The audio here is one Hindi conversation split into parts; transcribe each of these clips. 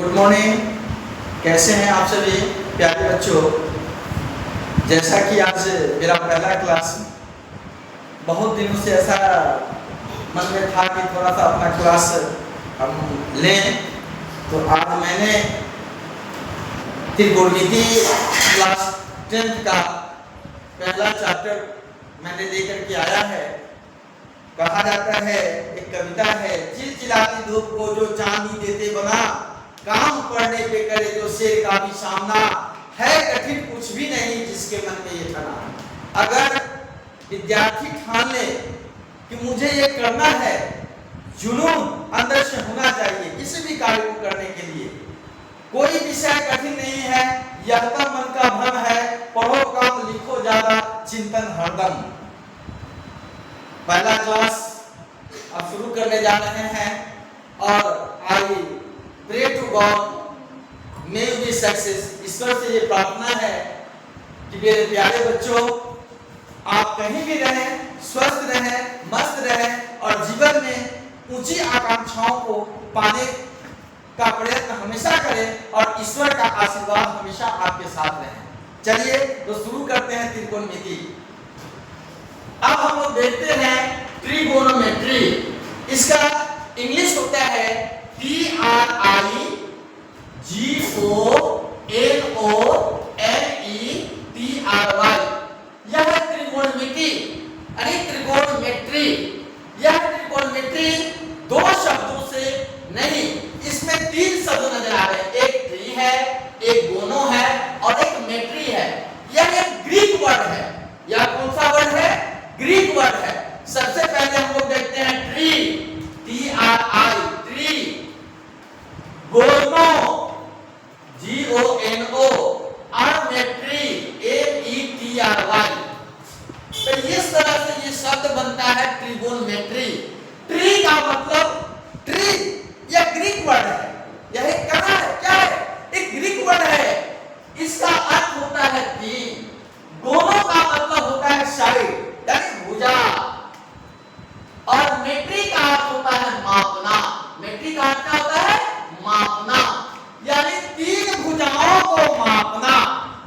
Good morning. कैसे हैं आप सभी प्यारे बच्चों। जैसा कि आज मेरा पहला क्लास, बहुत दिनों से ऐसा मन में था कि थोड़ा सा अपना क्लास हम लें, तो आज मैंने त्रिकोणमिति क्लास 10th का पहला चैप्टर मैंने लेकर के आया है। कहा जाता है, एक कविता है, चिलचिलाती धूप को जो चांदी देते बना, काम पढ़ने पे करे तो शेर का भी सामना, है कठिन कुछ भी नहीं जिसके मन में ये ठाना। अगर विद्यार्थी ठान ले कि मुझे ये करना है, जुनून अंदर से होना चाहिए किसी भी कार्य को करने के लिए। कोई विषय कठिन नहीं है, यह तो मन का भ्रम है, पढ़ो काम लिखो ज्यादा, चिंतन हरदम। पहला क्लास अब शुरू करने जा रहे हैं और I pray to God may you be success. ईश्वर से ये प्रार्थना है कि मेरे प्यारे बच्चों, आप कहीं भी रहें, स्वस्थ रहें, मस्त रहें और जीवन में ऊंची आकांक्षाओं को पाने का प्रयत्न हमेशा करें और ईश्वर का आशीर्वाद हमेशा आपके साथ रहे। चलिए तो शुरू करते हैं त्रिकोणमिति। अब हम लोग देखते हैं ट्रिगोनोमेट्री। इसका इंग्लिश होता है TRIGONOMETRY। यह त्रिकोणमिति यानी त्रिकोणमेट्री। यह त्रिकोणमेट्री दो शब्दों से नहीं, इसमें तीन शब्द नजर आ रहे हैं। एक ट्री है, एक गोनो है और एक मेट्री है। यह एक ग्रीक वर्ड है। यह कौन सा वर्ड है? ग्रीक वर्ड है। सबसे पहले हम लोग देखते हैं ट्री, ट्री, गोनो, GONO और मेट्री, METRY। तो इस तरह से ये शब्द बनता है ट्रिगोनमेट्री। ट्री का मतलब ट्री, यह ग्रीक वर्ड है। यह कहां है? क्या है? एक ग्रीक वर्ड है। इसका अर्थ होता है तीन। गोनो का मतलब होता है साइड यानी भुजा और मेट्री का अर्थ होता है मापना। मेट्री का अर्थ क्या होता है? मापना, यानी तीन भुजाओं को मापना।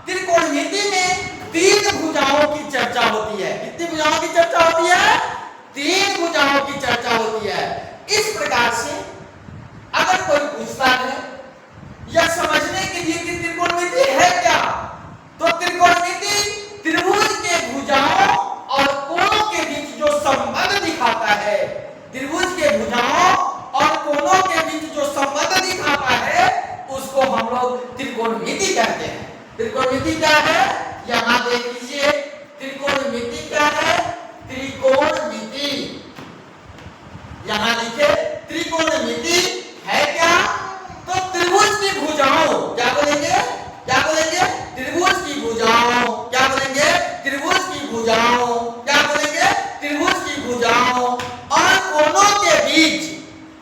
त्रिकोणमिति में तीन भुजाओं की चर्चा होती है। कितनी भुजाओं की चर्चा होती है? तीन भुजाओं की चर्चा होती है। इस प्रकार से अगर कोई पूछता है या समझने के लिए कि त्रिकोणमिति है क्या, तो त्रिकोणमिति त्रिभुज के भुजाओं और कोणों के बीच जो संबंध दिखाता है, त्रिभुज के भुजाओं और कोणों के बीच जो संबंध दिखाता है, उसको हम लोग त्रिकोणमिति कहते हैं। त्रिकोणमिति क्या है? यहां देख लीजिए, त्रिकोणमिति क्या है? त्रिकोणमिति यहां लिखे, त्रिकोणमिति है क्या? तो त्रिभुज की भुजाओं, क्या बोलेंगे? क्या बोलेंगे? त्रिभुज की भुजाओं। क्या बोलेंगे? त्रिभुज की भुजाओं। क्या बोलेंगे? त्रिभुज की भुजाओं और कोणों के बीच।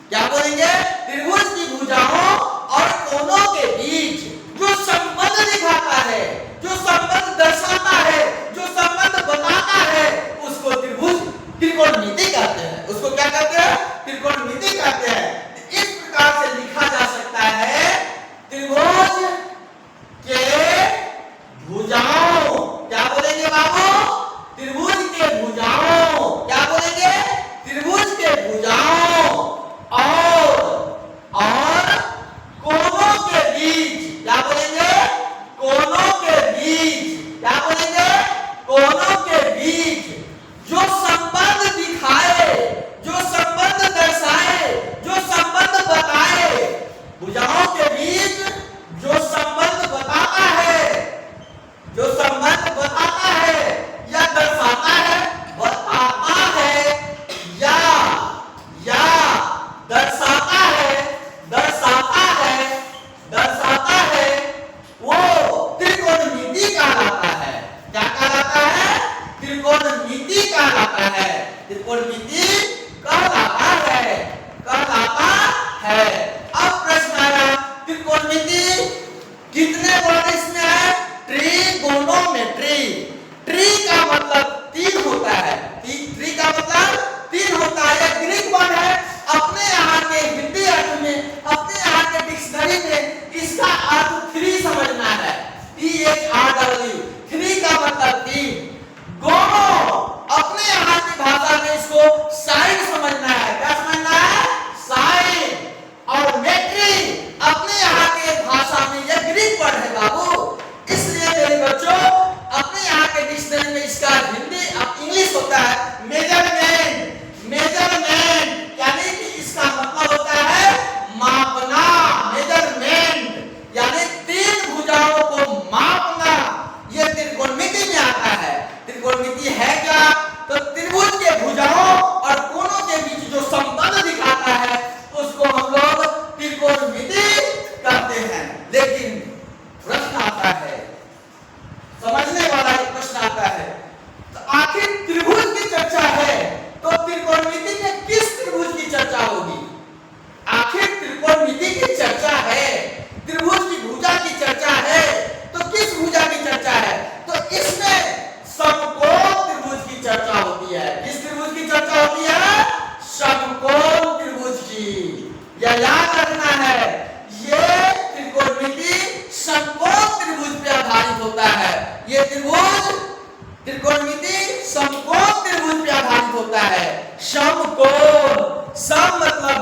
क्या बोलेंगे? त्रिभुज की भुजाओं और कोणों के बीच जो संबंध दिखाता है, जो संबंध दर्शाता है, जो संबंध बताता है, उसको त्रिभुज त्रिकोणमिति कहते हैं। उसको क्या कहते हैं? त्रिकोणमिति कहते हैं। इस प्रकार से लिखा जा सकता है, त्रिभुज के भुजाओं। क्या बोलेंगे बाबू? त्रिभुज के भुजाओं। क्या बोलेंगे? त्रिभुज के भुजाओं और कोणों के बीच। क्या बोलेंगे? कोणों के बीच। क्या बोलेंगे? कोणों के बीच जो संबंध दिखाए, जो संबंध दर्शाए, जो संबंध बताए, भुजाओं के बीच जो संबंध बताता है, जो संबंध बताता है या दर्शाता है, बताता है या दर्शाता है, दर्शाता है, वो त्रिकोणमिति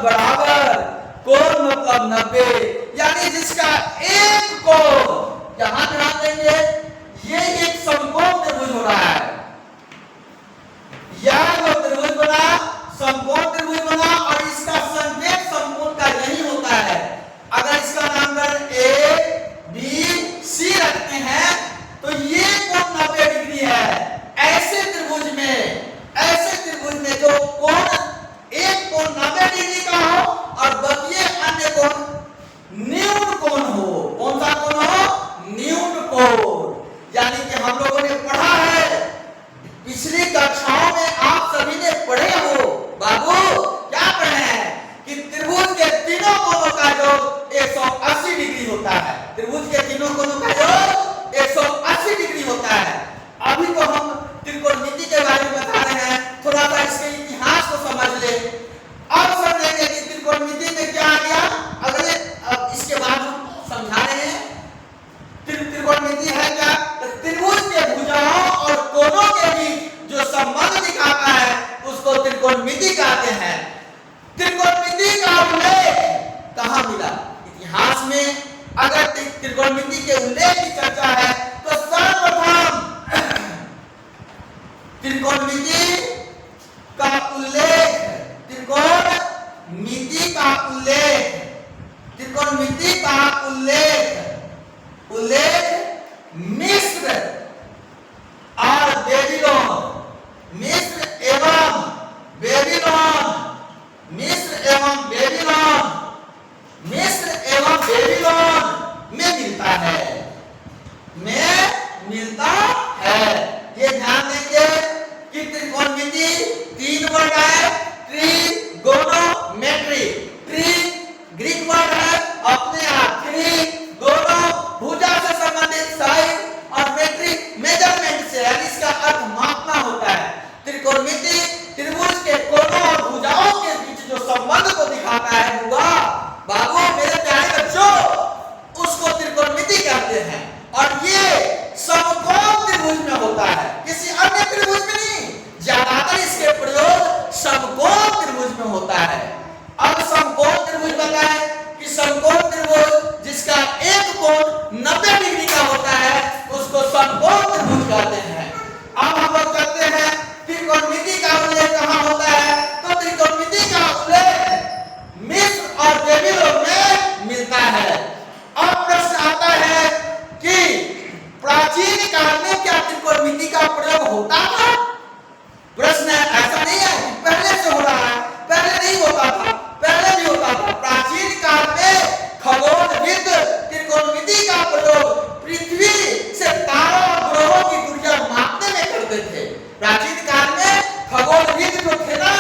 बराबर, कोण मतलब 90, यानी जिसका एक कोण, यहां ध्यान देंगे, ये एक समकोण त्रिभुज हो रहा है, यह जो त्रिभुज बना समकोण त्रिभुज बना, और इसका संकेत समकोण का यही होता है। अगर इसका नामकरण ए बी सी रखते हैं तो ये कोण 90 डिग्री है। ऐसे त्रिभुज में जो कोण एक कोण 90 डिग्री का हो और बकिए अन्य कोण न्यून कोण हो। कौन सा कोण हो? न्यून कोण। यानी कि हम लोगों ने पढ़ा है, पिछली कक्षाओं में आप सभी ने पढ़े हो, बाबू क्या पढ़े हैं कि त्रिभुज के तीनों कोणों का योग 180 डिग्री होता है। त्रिभुज के तीनों कोणों का योग 180 डिग्री होता है। अभी तो हम त्रिकोणमिति के बारे में बता रहे हैं, थोड़ा सा इसके इतिहास को समझ ले, अब समझेंगे कि त्रिकोणमिति में क्या आ गया। अगले इसके बाद हम समझा रहे हैं त्रिकोणमिति है क्या, त्रिभुज के भुजाओं और कोणों के बीच जो संबंध दिखाता है उसको त्रिकोणमिति कहते हैं। त्रिकोणमिति का उल्लेख कहां मिला? इतिहास में। अगर त्रिकोणमिति के उल्लेख की चर्चा है तो सर्वप्रथम त्रिकोणमिति का उल्लेख मिस्र और बेबीलोन, मिस्र एवं बेबीलोन में मिलता है। ये ध्यान देंगे कि त्रिकोणमिति 3 वर्ड है, ट्रिगोनोमेट्री, ट्री ग्रीक वर्ड है, अपने आप ट्रिगोनो भुजा से संबंधित साइड और मेट्री मेजरमेंट से, यानी इसका अर्थ मापना होता है। त्रिकोणमिति त्रिभुज के कोणों और भुजाओं के बीच जो संबंध को दिखाता है, हुआ बाबू मेरे प्यारे बच्चों, उसको त्रिकोणमिति कहते हैं। और ये समकोण त्रिभुज में होता है, किसी अन्य त्रिभुज में नहीं। ज्यादातर इसके प्रयोग समकोण त्रिभुज में होता है। अब समकोण त्रिभुज बताएं कि समकोण त्रिभुज जिसका एक कोण 90 डिग्री का होता है उसको समकोण त्रिभुज कहते हैं। अब हम लोग कहते हैं त्रिकोणमिति का उल्लेख कहां होता है, तो त्रिकोणमिति का उल्लेख मिस्र और बेबीलोन में मिलता है। अब प्रश्न आता है कि प्राचीन काल में क्या त्रिकोणमिति का प्रयोग होता था? प्रश्न ऐसा नहीं है कि पहले से हो रहा है, पहले नहीं होता था, पहले भी होता था। प्राचीन काल में खगोलविद त्रिकोणमिति का प्रयोग पृथ्वी से तारों और ग्रहों की दूरियां मापने में करते थे। प्राचीन काल में खगोलविद जो थे ना,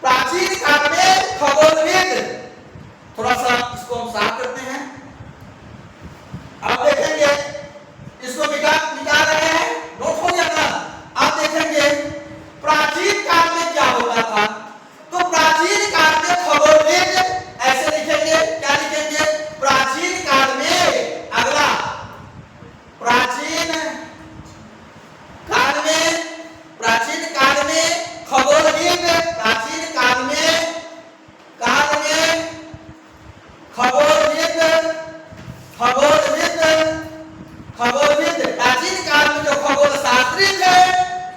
प्राचीन काल में खगोलविद, थोड़ा सा इसको हम साफ करते हैं। आप देखेंगे, इसको मिटा रहे हैं, नोट हो गया ना। आप देखेंगे प्राचीन काल में क्या होता था, तो प्राचीन काल में खगोलविद ऐसे लिखेंगे, क्या लिखेंगे? प्राचीन काल में, अगला प्राचीन काल में खगोलविद, प्राचीन काल में खगोलविद प्राचीन काल में जो खगोल शास्त्री थे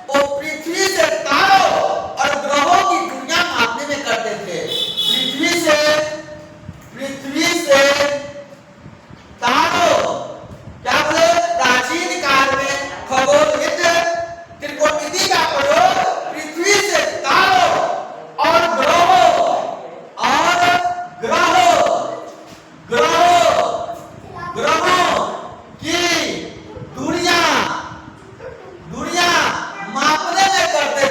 वो पृथ्वी से तारों और ग्रहों की दुनिया मापने में करते थे। पृथ्वी से तारों, क्या बोले? प्राचीन काल में खगोलविद त्रिकोणमिति का प्रयोग पृथ्वी से तारों और ग्रहों की दूरियां मापने में करते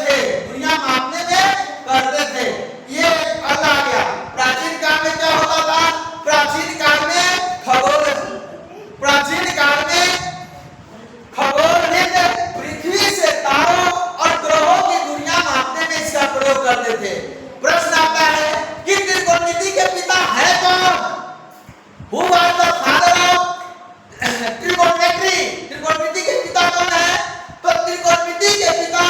थे। दूरियां मापने में करते थे, ये अगला आ गया। प्राचीन काल में क्या होता था? प्राचीन काल में खगोलविद पृथ्वी से तारों और ग्रहों की दूरियां मापने में इसका प्रयोग करते थे। प्रश्न आता है कि त्रिकोणमिति के पिता है कौन? Who was the father of trigonometry? त्रिकोणमिति के पिता कौन है? तो त्रिकोणमिति के पिता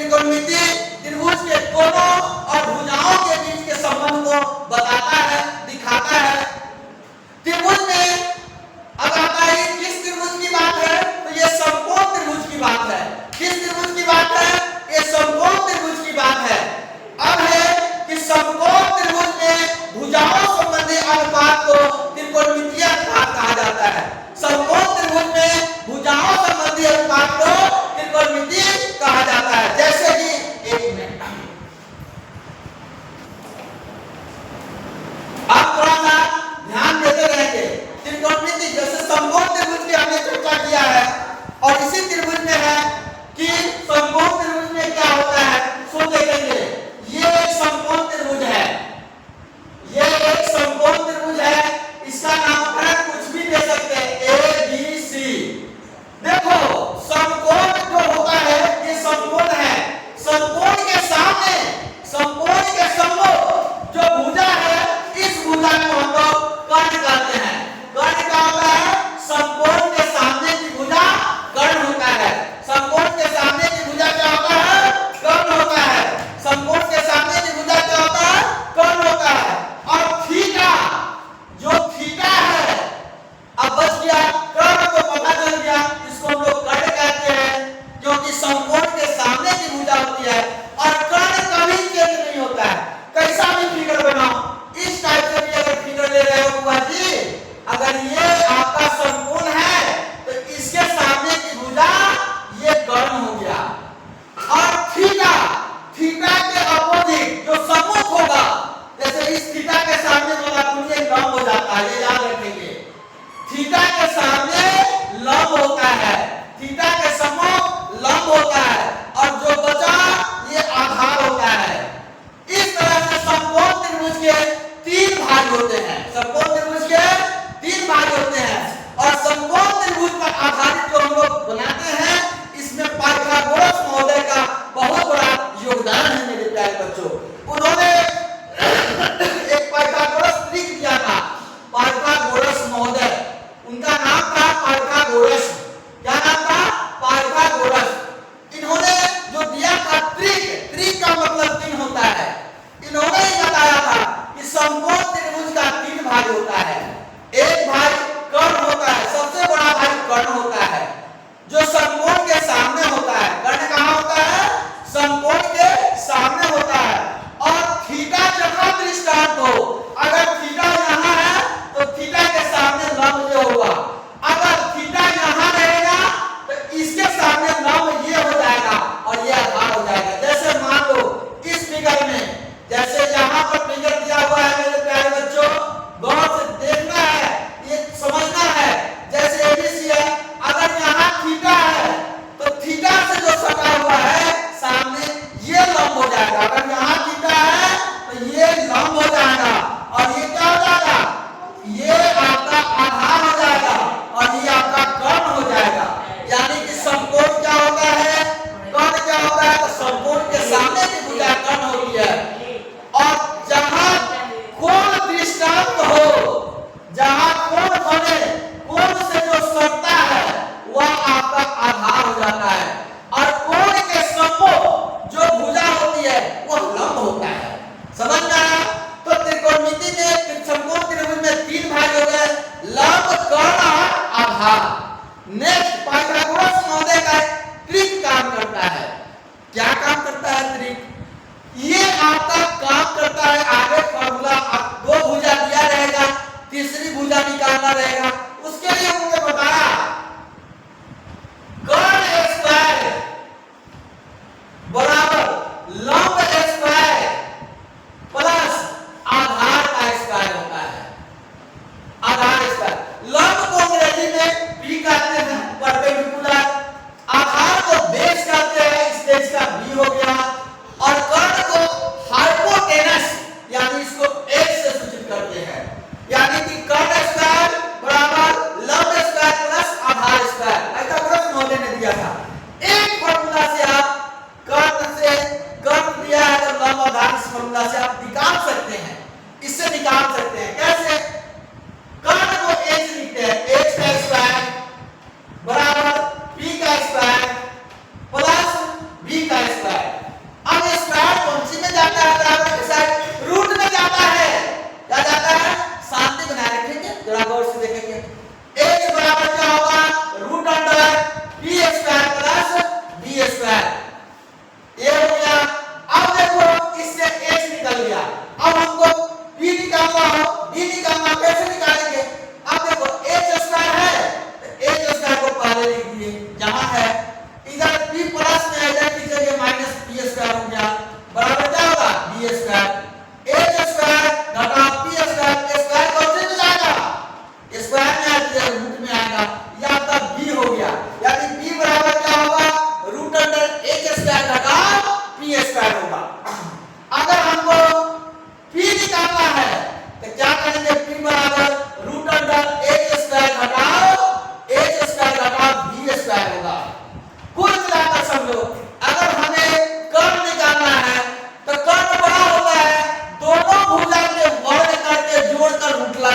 त्रिकोणमिति त्रिभुज के कोणों और भुजाओं के बीच के संबंध को बताता है, दिखाता है। त्रिभुज में अब आता है किस त्रिभुज की बात है, तो ये समकोण त्रिभुज की बात है। किस त्रिभुज की बात है, ये समकोण त्रिभुज की बात है। अब है कि समकोण त्रिभुज में भुजाओं संबंधी अनुपात को त्रिकोणमितीय अनुपात कहा जाता है। समकोण त्रिभुज में भुजाओं संबंधी अनुपात को त्रिकोणमितीय कहा जाता है। जैसे कि एक मिनट आप थोड़ा सा ध्यान देते रहेंगे। त्रिकोणमिति जैसे समकोण त्रिभुज की हमने चर्चा किया है, और इसी त्रिभुज में है कि समकोण त्रिभुज में क्या होता है, सो देखेंगे। ये एक समकोण त्रिभुज है, ये एक समकोण त्रिभुज है। इसका नामकरण कुछ भी दे सकते हैं, ए बी सी। देखो समकोण जो होता है ये समकोण है। समकोण के सामने, समकोण के सम्मुख जो भुजा है, इस भुजा को हम लोग कर्ण कहते हैं। कर्ण क्या होता है, समकोण के सामने की भुजा कर्ण होता है। समकोण के सामने की भुजा क्या होता है, कर्ण होता है। समकोण के सामने की भुजा क्या होता है, कर्ण होता है। और थीटा, जो थीटा है, अब बच गया कर्ण को पता चल गया, इसको हम लोग कर्ण कहते हैं, क्योंकि समकोण के सामने की भुजा होती है और कर्ण कभी केंद्र नहीं होता है। कैसा भी फिगर बनाओ, इस टाइप से भी अगर फिगर ले रहे हो बुआ जी, अगर ये आपका समकोण है तो इसके सामने की भुजा ये कर्ण हो गया। और थीटा, थीटा के अपोजिट जो सम्मुख होगा, जैसे इस थीटा के सामने वाला कोण ये लंब हो जाता है, ये याद रखेंगे। थीटा के सामने लंब होता है, थीटा के सम्मुख लंब होता है, और जो बचा ये आधार होता है। इस तरह से समकोण त्रिभुज के तीन भाग होते हैं। समकोण त्रिभुज के तीन भाग होते हैं, और समकोण त्रिभुज पर आधारित जो हम लोग बनाते हैं, इसमें पाइथागोरस महोदय का बहुत बड़ा योगदान है मेरे प्यारे बच्चों। उन्होंने एक पाइथागोरस ट्रिक दिया था, पाइथागोरस महोदय, उनका नाम था पाइथागोरस। क्या नाम था, पाइथागोरस। इन्होंने जो दिया था ट्रिक, ट्रिक का मतलब तीन होता है। इन्होंने ही बताया था कि समकोण त्रिभुज का तीन भाग होता है। एक भाग कर्ण होता है, सबसे बड़ा भाग कर्ण होता है, जो समकोण के सामने होता है। कर्ण कहाँ होता है, समकोण के सामने होता है। और थीटा जहां दृष्टांत हो, अगर थीटा यहाँ है तो थीटा के सामने लंब ये होगा। अगर थीटा यहाँ रहेगा तो इसके सामने लंब ये हो जाएगा और ये आधार हो जाएगा। जैसे मान लो इस फिगर में, जैसे यहाँ पर फिगर दिया हुआ है मेरे प्यारे बच्चों, गौर से देखना है, ये समझना है। जैसे एबीसी है, अगर यहाँ थीटा है तो थीटा से जो सटा हुआ है सामने ये लंब हो जाएगा। अगर यहाँ थीटा है तो ये लंब हो जाएगा, और ये क्या हो जाएगा, ये आपका आधार हो जाएगा, और ये आपका कर्ण हो जाएगा। यानी कि समकोण क्या होता है, कर्ण क्या होता है, तो समकोण के सामने की भुजा कर्ण होती है। और जहां कोण दृष्टांत हो, जहां कोण बने, कोण से जो सटता है वह आपका आधार हो जाता है। और कोण के सम्मुख जो भुजा होती है वह लंब होता है। समझ में आया? तो त्रिकोणमिति में, समकोण त्रिभुज में तीन भाग हो गए, लंब, कर्ण और आधार। नेक्स्ट, पाइथागोरस महोदय का ट्रिक काम करता है। क्या काम करता है ट्रिक? ये आपका काम करता है, आगे फॉर्मूला दो भुजा दिया रहेगा, तीसरी भुजा निकालना रहेगा। उसके लिए उन्होंने बताया कर्ण स्क्वायर बराबर लंब स्क्वायर प्लस आधार का स्क्वायर होता है। आधार स्क्वायर, लंब को अंग्रेजी में बी कहते हैं, परपेंडिकुलर। आधार को बेस कहते हैं, इस बेस का बी हो गया। और कर्ण को हाइपोटेनस, यानी इसको एक से सूचित करते हैं। यानी कि कर्ण स्क्वायर बराबर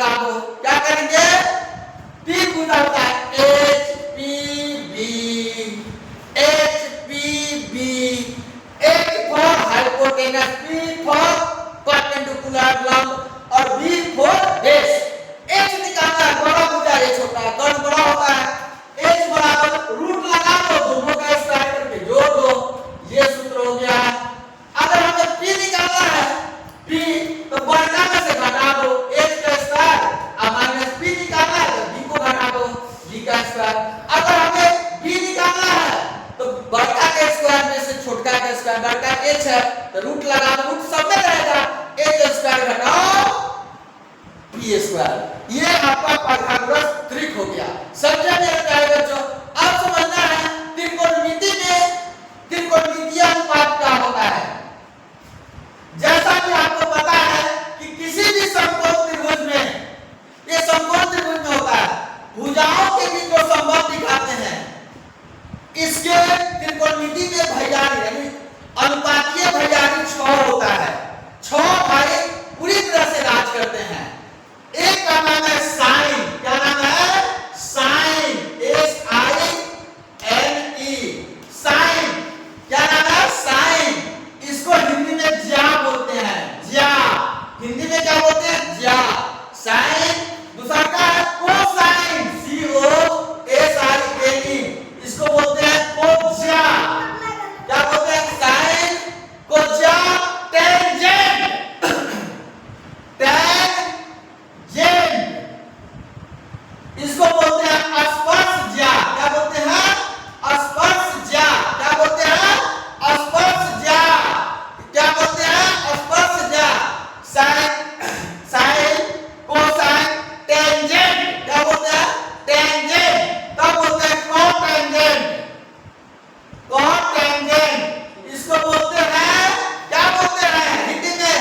लगा दो। क्या करेंगे? पी पूरा होता है HPB H for hypotenuse, P for perpendicular लंब और B फॉर बेस। H निकालना है, बड़ा भुजा H होता है, कर्ण बड़ा होता है। H बराबर रूट लगा दो, दोनों का स्क्वायर करके जोड़ दो, ये सूत्र हो गया। अगर हमें P निकालना है, P तो बड़का में से घटा दो H का स्क्वायर, और माइनस P निकालना है तो B को घटा दो B का स्क्वायर। अगर हमें B निकालना है तो बड़का के स्क्वायर में से छोटका का स्क्वायर, बड़का H है तो रूट लगा दो, रूट सब में रहेगा, H स्क्वायर घटाओ P स्क्वायर। ये आपका पाइथागोरस ट्रिक हो गया। समझे मेरे प्यारे बच्चों? अब समझना है त्रिकोणमिति में त्रिकोणमितीय अनुपात क्या होता है। जैसा कि आपको पता है कि किसी भी समकोण त्रिभुज में, ये समकोण त्रिभुज में होता है, भुजाओं के बीच जो संबंध दिखाते हैं इसके त्रिकोणमिति में भैयारी यानी अनुपातीय भैयारी 6 होता है। 6 भाई पूरी तरह से राज करते हैं। एक का नाम है साइन, क्या नाम है? Sine, SINE, sine. क्या नाम है? साइन। इसको हिंदी में ज्या बोलते हैं, ज्या। हिंदी में क्या बोलते हैं? ज्या, साइन। दूसरा का है कोसाइन, COSINE, इसको बोलते हैं कोज्या। क्या बोलते हैं? साइन, कोज्या, टेंजेंट, इसको बोलते हैं स्पर्शज्या। क्या बोलते हैं? स्पर्शज्या। क्या बोलते हैं? स्पर्शज्या। क्या बोलते हैं? स्पर्शज्या। Sine, cosine, tangent. क्या बोलते हैं? टेंजेंट। तब बोलते हैं कोटेंजेंट, कोटेंजेंट। इसको बोलते हैं, क्या बोलते हैं हिंदी में?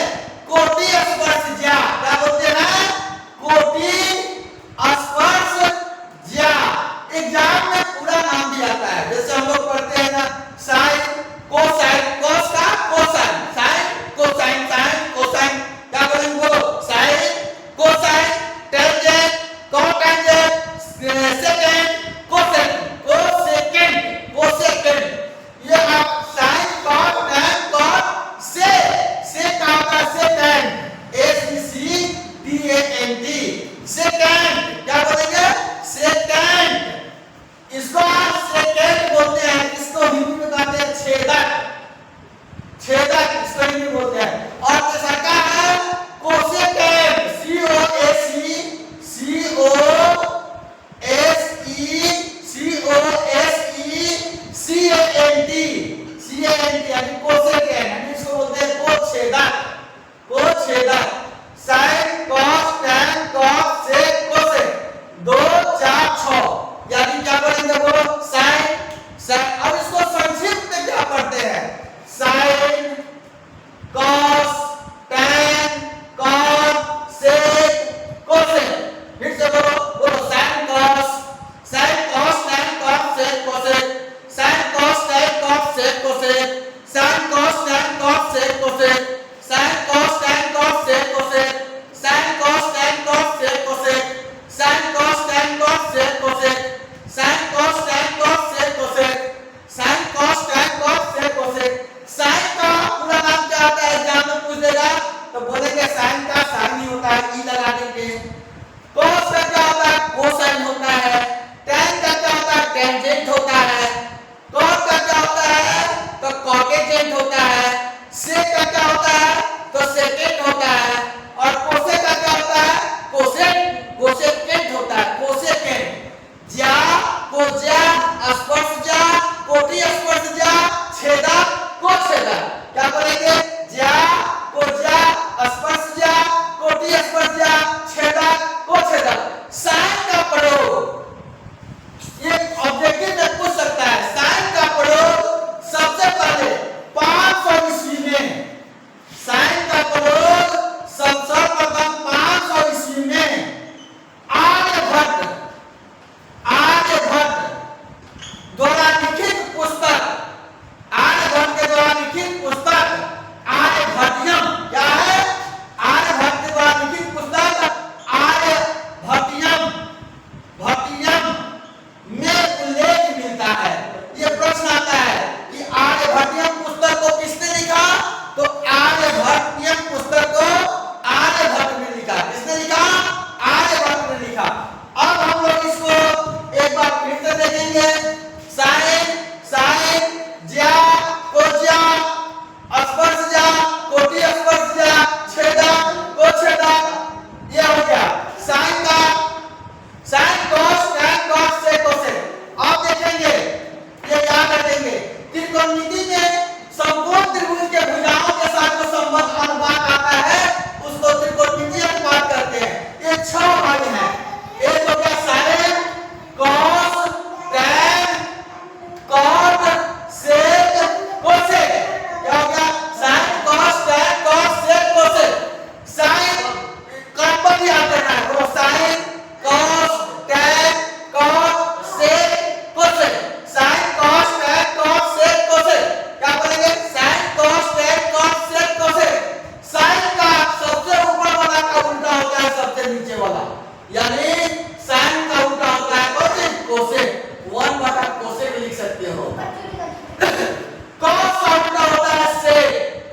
कोटि स्पर्शज्या। क्या बोलते हैं? कोटि स्पर्शज्या। एग्जाम में पूरा नाम भी आता है, जैसे हम लोग पढ़ते हैं ना, साइन, कोसाइन, कोस का cosine, sine, cosine, sine, cosine. क्या बोलेंगे? बोलो, sine, cosine, tangent, cotangent, secant, cosecant, cosecant, cosecant. ये आप साइन, कॉट, टैन, कॉट, से का होता है सेकेंड, SECANT, सेकेंड। क्या बोलेंगे? सेकेंड। इसको आप सेकेंड बोलते हैं, इसको हिंदी में कहते हैं छेदक, छेदक इसको हिंदी में बोलते हैं। और दूसरा का है कोसेकेंड, COSECANT, यानी कोसेकेंड, यानी इसको बोलते हैं कोछेदक, कोछेदक। Sign, cos, tan, cos, sec, cosec, 2 4 6, यानी क्या बोलेंगे? बोलो, साइन, साइन। अब इसको संक्षिप्त में क्या पढ़ते हैं? Sine, cos, tan, cos, sec, cosec. फिर से बोलो, बोलो, sine, cos, tan, cos, sec, cosec, sine, cos, tan, cos, sec, cosec, sine, cos, tan, cos, sec, cosec, sine, cos, tan, cos, sec, cosec, sine, cos, tan, cos, sec, cosec, sine, cos, tan, cos, sec, cosec, sine, cos, tan, cos, sec, cosec, sine, cos, tan, cos, sec, cosec. Sine का पूरा नाम क्या होता है? एग्जाम में पूछ देगा तो बोलेंगे साइन का साइन ही होता है, ई लगा देंगे। कॉस का क्या होता है? कोसाइन होता है। टैन का क्या होता है? टेंजेंट होता है। कॉट का क्या होता है? तो कॉटेंजेंट होता है। सेक का क्या होता है? तो सेकेंड होता है। और कोसेक का क्या होता है? कोसेकेंट होता है, कोसेकेंट। ज्या, कोज्या, स्पर्शज्या, कोटि स्पर्शज्या, छेदक, कोछेदक। क्या बोलेंगे? ज्या, कोज्या, स्पर्शज्या, कोटि स्पर्शज्या, छेदक, कोछेदक। साइन का प्रयोग ये ऑब्जेक्टिव में पूछ सकता है। साइन का प्रयोग सबसे पहले 500 ईस्वी में, साइन का प्रयोग सर्वप्रथम 500 ईस्वी में आर्यभट्ट द्वारा लिखित पुस्तक, आर्यभट्ट के द्वारा लिखित पुस्तक आर्यभट्टियम। क्या है? आर्यभट्ट के द्वारा लिखित पुस्तक आर्यभट्टियम यानी साइन का उल्टा होता है कोसेक, कोसेक 1 बटा कोसेक लिख सकते हो। कॉस का उल्टा होता है सेक,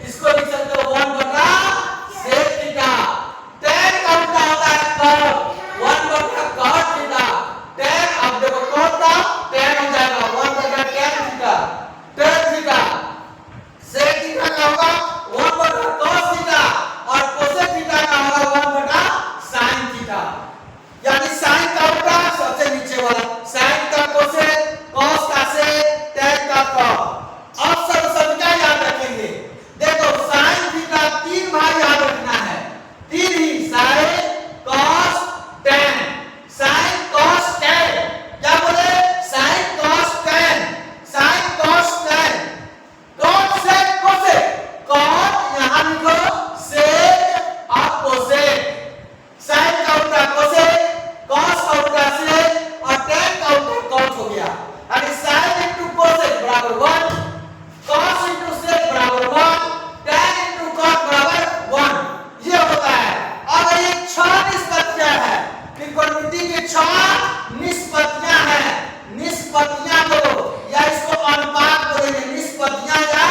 इसको लिख सकते हो 1 बटा सेक थीटा। टैन का उल्टा होता है कॉट 1 बटा कॉट थीटा। टैन अब देखो कॉट का टैन हो जाएगा 1 बटा tan theta, tan theta. Sec theta का होगा 1 बटा कॉस थीटा और कोसेक थीटा का होगा 1 बटा साइन थीटा। यानी साइन का उल्टा सबसे नीचे वाला, साइन का कोसेक, कॉस का सेक, टैन का कॉट। अब सब क्या याद रखेंगे? देखो साइन थीटा 3 बार याद रखना है, 3 ही, sine cos tan, sine cos tan. क्या बोले? Sine cos tan, sine cos tan. Cot sec cosec, cot यहां लिखो, सेक और कोसेक। साइन का उल्टा कोसेक, कॉस का उल्टा सेक और टैन का उल्टा कॉट हो गया। यानी साइन इनटू कोसेक बराबर 1, cos into sec बराबर 1, tan into cot बराबर 1, ये होता है। अब ये 6 निष्पत्तियां हैं, त्रिकोणमिति के 6 निष्पत्तियां हैं। निष्पत्तियां को या इसको अनुपात बोलेंगे, निष्पत्तियां या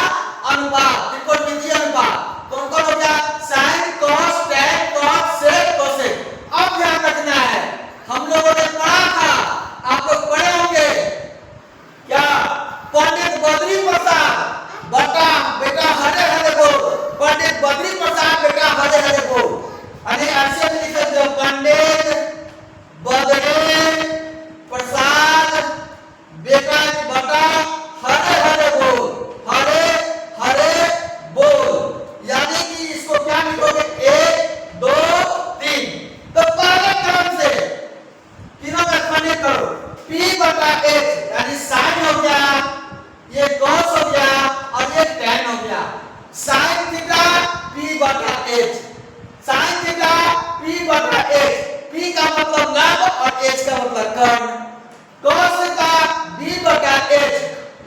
अनुपात, त्रिकोणमिति अनुपात। कौन कौन हो गया? sin cos tan cot sec cosec। अब ध्यान रखना है, हम लोगों ने पढ़ा था, आप लोग पढ़े होंगे क्या? पंडित बद्री प्रसाद बटा बेटा हरे हरे बोल, पंडित बद्री प्रसाद बेटा हरे हरे बोल। अने ऐसे लिख दो, पंडित बद्री प्रसाद बेटा बटा हरे हरे बोल, हरे हरे बोल। यानी कि इसको क्या लिखोगे? 1 2 3। तो पहले क्रम से तीनों का खंड करो, p बटा h यानी साइन हो गया, ये cos हो गया और ये tan हो गया। sin थीटा p बटा h, sin थीटा p बटा h, p का मतलब लंब और h का मतलब कर्ण। cos थीटा b बटा h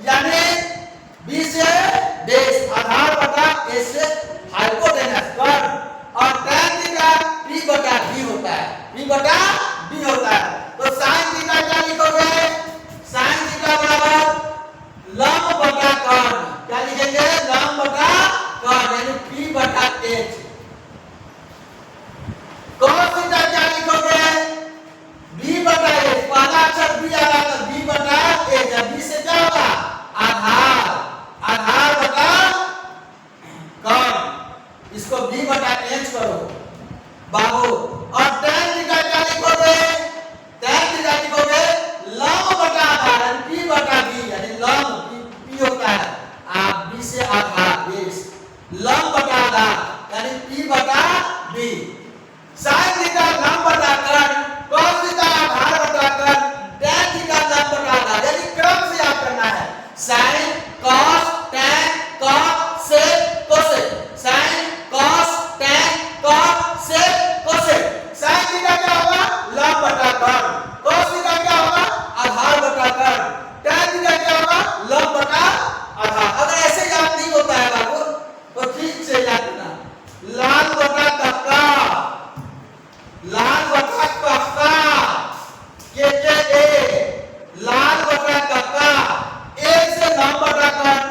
यानी b से बेस, आधार बटा h से हाइपोटेनस कर्ण। और tan थीटा p बटा b होता है, p बटा b होता है। तो sin थीटा क्या लिखोगे? sin थीटा बराबर लंब बटा कर्ण, क्या लिखेंगे? लंब बटा कर्ण यानी p बटा h। cos थीटा क्या लिखोगे? b बटा h, पहला अक्षर b आ रहा तो b बटा h, b से क्या होगा? आधार, आधार बटा कर्ण, इसको b बटा h करो बाबू। और tan थीटा क्या लिखोगे? tan थीटा लिखोगे लंब बटा आधार यानी p बटा b, यानी लंब p होता है, आप b से आधार बेस, लंब बटा आधार यानी p बटा b। sin थीटा लंब बटा कर्ण, cos थीटा आधार बटा कर्ण, tan थीटा लंब बटा आधार। यानी क्रम से याद करना है, sin cos tan cot sec cosec, sin cos tan cot sec cosec। sin theta क्या होगा? लंब बटा कर्ण, cos थीटा क्या होगा? आधार बटा कर्ण, tan थीटा क्या होगा? लंब बटा आधार। अगर ऐसे याद नहीं होता है बाबू तो ठीक से याद करना, लाल बटा कक्का, लाल बटा कक्का, के लाल बटा कक्का, एक से लंब बटा कर्ण,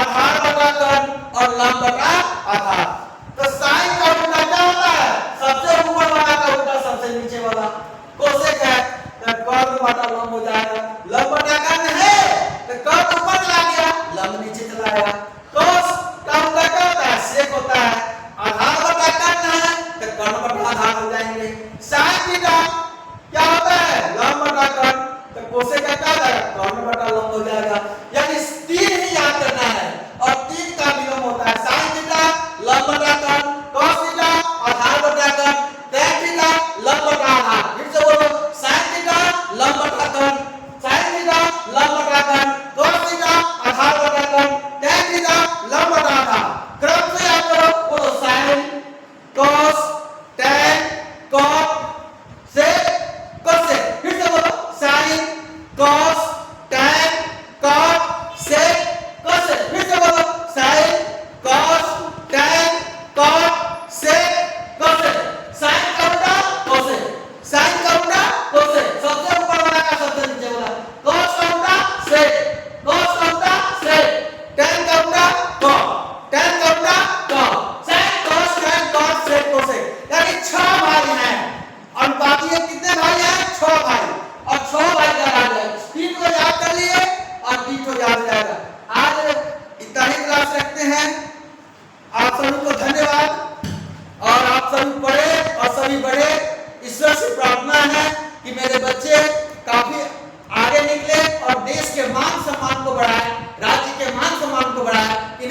आधार बटा कर्ण और लंब बटा आधार। तो साइन का उल्टा क्या होता है? सबसे ऊपर वाला का उल्टा सबसे नीचे वाला। कोसेक है तो कर्ण बटा लंब हो जाएगा, लंब बटा कर्ण है तो कर्ण ऊपर चला गया, लंब नीचे चला गया। cos का उल्टा क्या होता है? सेक होता है, आधार बटा कर्ण है तो कर्ण बटा आधार हो जाएंगे। sin थीटा क्या होता है? लंब बटा कर्ण, तो कोसेक का क्या हो जाएगा? कर्ण बटा लंब हो जाएगा। यानी 3 ही याद करना है और 3 का नियम होता है, sin थीटा लंब बटा कर्ण, cos थीटा आधार बटा कर्ण, tan थीटा लंब बटा आधार। फिर से बोलो, sin थीटा लंब बटा कर्ण, sin थीटा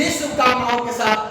इन्हीं शुभकामनाओं के साथ